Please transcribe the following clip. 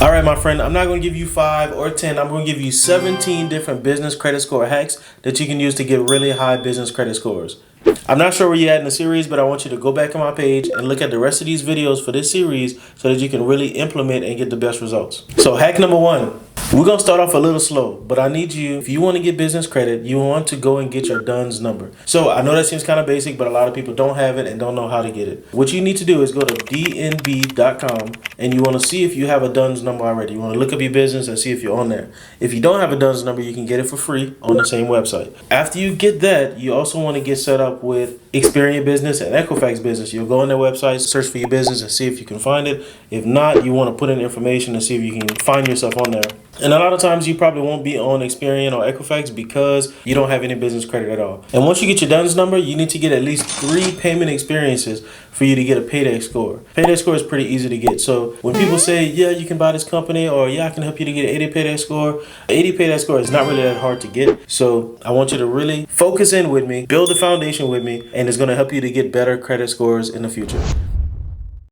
All right, my friend, I'm not going to give you 5 or 10. I'm going to give you 17 different business credit score hacks that you can use to get really high business credit scores. I'm not sure where you're at in the series, but I want you to go back on my page and look at the rest of these videos for this series so that you can really implement and get the best results. So hack number 1. We're going to start off a little slow, but I need you, if you want to get business credit, you want to go and get your DUNS number. So I know that seems kind of basic, but a lot of people don't have it and don't know how to get it. What you need to do is go to dnb.com and you want to see if you have a DUNS number already. You want to look up your business and see if you're on there. If you don't have a DUNS number, you can get it for free on the same website. After you get that, you also want to get set up with Experian Business and Equifax Business. You'll go on their website, search for your business and see if you can find it. If not, you want to put in information and see if you can find yourself on there. And a lot of times you probably won't be on Experian or Equifax because you don't have any business credit at all. And once you get your DUNS number, you need to get at least 3 payment experiences for you to get a payday score. Payday score is pretty easy to get. So when people say, yeah, you can buy this company, or yeah, I can help you to get an 80 payday score, 80 payday score is not really that hard to get. So I want you to really focus in with me, build the foundation with me, and it's going to help you to get better credit scores in the future.